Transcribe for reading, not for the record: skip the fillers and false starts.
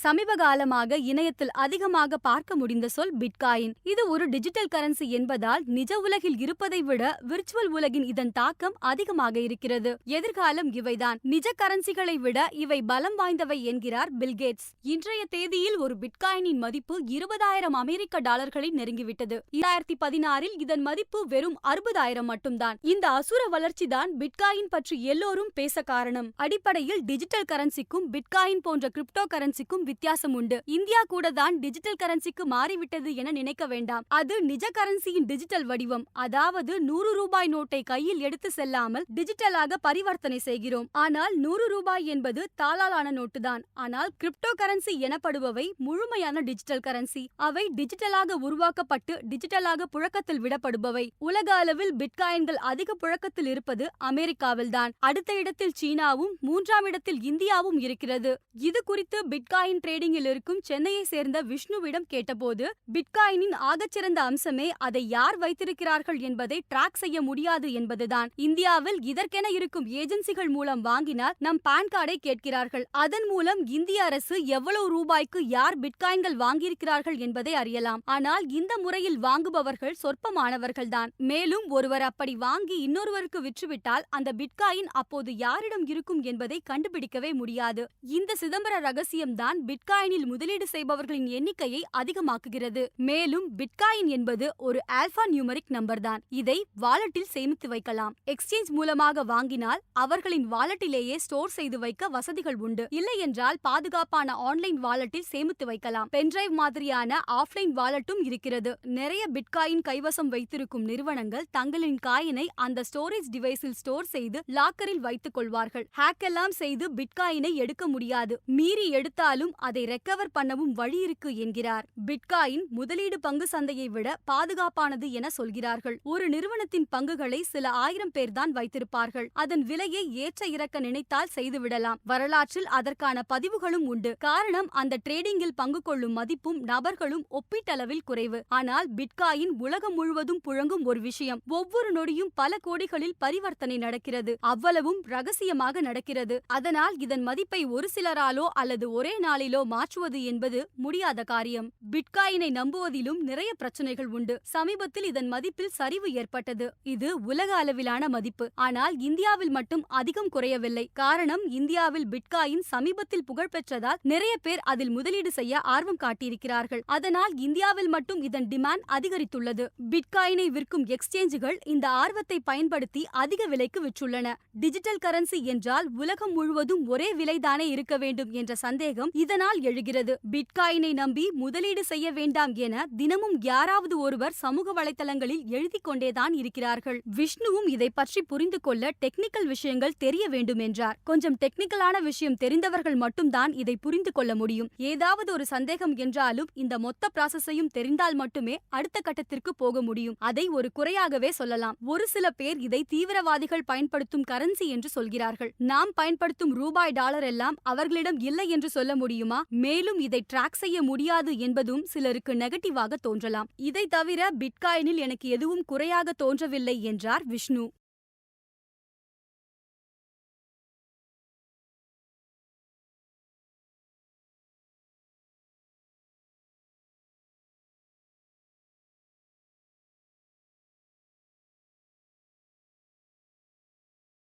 சமீப காலமாக இணையத்தில் அதிகமாக பார்க்க முடிந்த சொல் பிட்காயின். இது ஒரு டிஜிட்டல் கரன்சி என்பதால் நிஜ உலகில் இருப்பதை விட விர்ச்சுவல் உலகின் இதன் தாக்கம் அதிகமாக இருக்கிறது. எதிர்காலம் இவைதான். நிஜ கரன்சிகளை விட இவை பலம் வாய்ந்தவை என்கிறார் பில்கேட்ஸ். இன்றைய தேதியில் ஒரு பிட்காயினின் மதிப்பு 20,000 அமெரிக்க டாலர்களை நெருங்கிவிட்டது. 2016இல் இதன் மதிப்பு வெறும் 60,000 மட்டும்தான். இந்த அசுர வளர்ச்சிதான் பிட்காயின் பற்றி எல்லோரும் பேச காரணம். அடிப்படையில் டிஜிட்டல் கரன்சிக்கும் பிட்காயின் போன்ற கிரிப்டோ கரன்சிக்கும் வித்தியாசம் உண்டு. இந்தியா கூட தான் டிஜிட்டல் கரன்சிக்கு மாறிவிட்டது என நினைக்க வேண்டாம். அது நிஜ கரன்சியின் டிஜிட்டல் வடிவம். அதாவது 100 ரூபாய் நோட்டை கையில் எடுத்து செல்லாமல் டிஜிட்டலாக பரிவர்த்தனை செய்கிறோம். ஆனால் 100 ரூபாய் என்பது தாளாலான நோட்டுதான். ஆனால் கிரிப்டோ கரன்சி எனப்படுபவை முழுமையான டிஜிட்டல் கரன்சி. அவை டிஜிட்டலாக உருவாக்கப்பட்டு டிஜிட்டலாக புழக்கத்தில் விடப்படுபவை. உலக அளவில் பிட்காயின்கள் அதிக புழக்கத்தில் இருப்பது அமெரிக்காவில்தான். அடுத்த இடத்தில் சீனாவும் 3ஆம் இடத்தில் இந்தியாவும் இருக்கிறது. இது குறித்து பிட்காயின் ட்ரேடிங்கில் இருக்கும் சென்னையை சேர்ந்த விஷ்ணுவிடம் கேட்டபோது, பிட்காயினின் ஆகச்சிறந்த அம்சமே அதை யார் வைத்திருக்கிறார்கள் என்பதை ட்ராக் செய்ய முடியாது என்பதுதான். இந்தியாவில் இதற்கென இருக்கும் ஏஜென்சிகள் மூலம் வாங்கினால் நம் பான் கார்டை கேட்கிறார்கள். அதன் மூலம் இந்திய அரசு எவ்வளவு ரூபாய்க்கு யார் பிட்காயின்கள் வாங்கியிருக்கிறார்கள் என்பதை அறியலாம். ஆனால் இந்த முறையில் வாங்குபவர்கள் சொற்பமானவர்கள்தான். மேலும் ஒருவர் அப்படி வாங்கி இன்னொருவருக்கு விற்றுவிட்டால் அந்த பிட்காயின் அப்போது யாரிடம் இருக்கும் என்பதை கண்டுபிடிக்கவே முடியாது. இந்த சிதம்பர ரகசியம்தான் பிட்காயினில் முதலீடு செய்பவர்களின் எண்ணிக்கையை அதிகமாக்குகிறது. மேலும் பிட்காயின் என்பது ஒரு ஆல்பா நியூமரிக் நம்பர் தான். இதை வாலெட்டில் சேமித்து வைக்கலாம். எக்ஸ்சேஞ்ச் மூலமாக வாங்கினால் அவர்களின் வாலெட்டிலேயே ஸ்டோர் செய்து வைக்க வசதிகள் உண்டு. இல்லை என்றால் பாதுகாப்பான ஆன்லைன் வாலெட்டில் சேமித்து வைக்கலாம். பென்டிரைவ் மாதிரியான ஆஃப்லைன் வாலெட்டும் இருக்கிறது. நிறைய பிட்காயின் கைவசம் வைத்திருக்கும் நிறுவனங்கள் தங்களின் காயினை அந்த ஸ்டோரேஜ் டிவைஸில் ஸ்டோர் செய்து லாக்கரில் வைத்துக் கொள்வார்கள். ஹேக் எல்லாம் செய்து பிட்காயினை எடுக்க முடியாது. மீறி எடுத்தாலும் அதை ரெக்கவர் பண்ணவும் வழி இருக்கு என்கிறார். பிட்காயின் முதலீடு பங்கு சந்தையை விட பாதுகாப்பானது என சொல்கிறார்கள். ஒரு நிறுவனத்தின் பங்குகளை சில ஆயிரம் பேர் தான் வைத்திருப்பார்கள். அதன் விலையை ஏற்ற இறக்க நினைத்தால் செய்துவிடலாம். வரலாற்றில் அதற்கான பதிவுகளும் உண்டு. காரணம், அந்த ட்ரேடிங்கில் பங்கு கொள்ளும் மதிப்பும் நபர்களும் ஒப்பீட்டளவில் குறைவு. ஆனால் பிட்காயின் உலகம் முழுவதும் புழங்கும் ஒரு விஷயம். ஒவ்வொரு நொடியும் பல கோடிகளில் பரிவர்த்தனை நடக்கிறது. அவ்வளவும் ரகசியமாக நடக்கிறது. அதனால் இதன் மதிப்பை ஒரு சிலராலோ அல்லது ஒரே நாளிலோ மாற்றுவது என்பது முடியாத காரியம். பிட்காயினை நம்புவதிலும் நிறைய பிரச்சனைகள் உண்டு. சமீபத்தில் இதன் மதிப்பில் சரிவு ஏற்பட்டது. இது உலக அளவிலான மதிப்பு. ஆனால் இந்தியாவில் மட்டும் அதிகம் குறையவில்லை. காரணம், இந்தியாவில் பிட்காயின் சமீபத்தில் புகழ்பெற்றதால் நிறைய பேர் அதில் முதலீடு செய்ய ஆர்வம் காட்டியிருக்கிறார்கள். அதனால் இந்தியாவில் மட்டும் இதன் டிமாண்ட் அதிகரித்துள்ளது. பிட்காயினை விற்கும் எக்ஸ்சேஞ்சுகள் இந்த ஆர்வத்தை பயன்படுத்தி அதிக விலைக்கு விற்றுள்ளன. டிஜிட்டல் கரன்சி என்றால் உலகம் முழுவதும் ஒரே விலைதானே இருக்க வேண்டும் என்ற சந்தேகம் இதனால் எழுகிறது. பிட்காயினை நம்பி முதலீடு செய்ய வேண்டாம் என தினமும் யாராவது ஒருவர் சமூக வலைதளங்களில் எழுதிக் கொண்டேதான் இருக்கிறார்கள். விஷ்ணுவும் இதை பற்றி புரிந்து கொள்ள டெக்னிக்கல் விஷயங்கள் தெரிய வேண்டும் என்றார். கொஞ்சம் டெக்னிக்கலான விஷயம் தெரிந்தவர்கள் மட்டும்தான் இதை புரிந்து கொள்ள முடியும். ஏதாவது ஒரு சந்தேகம் என்றாலும் இந்த மொத்த ப்ராசஸையும் தெரிந்தால் மட்டுமே அடுத்த கட்டத்திற்கு போக முடியும். அதை ஒரு குறையாகவே சொல்லலாம். ஒரு சில பேர் இதை தீவிரவாதிகள் பயன்படுத்தும் கரன்சி என்று சொல்கிறார்கள். நாம் பயன்படுத்தும் ரூபாய் டாலர் எல்லாம் அவர்களிடம் இல்லை என்று சொல்ல முடியுமா? மேலும் இதை ட்ராக் செய்ய முடியாது என்பதும் சிலருக்கு நெகட்டிவாக தோன்றலாம். இதை தவிர பிட்காயினில் எனக்கு எதுவும் குறையாக தோன்றவில்லை என்றார் விஷ்ணு.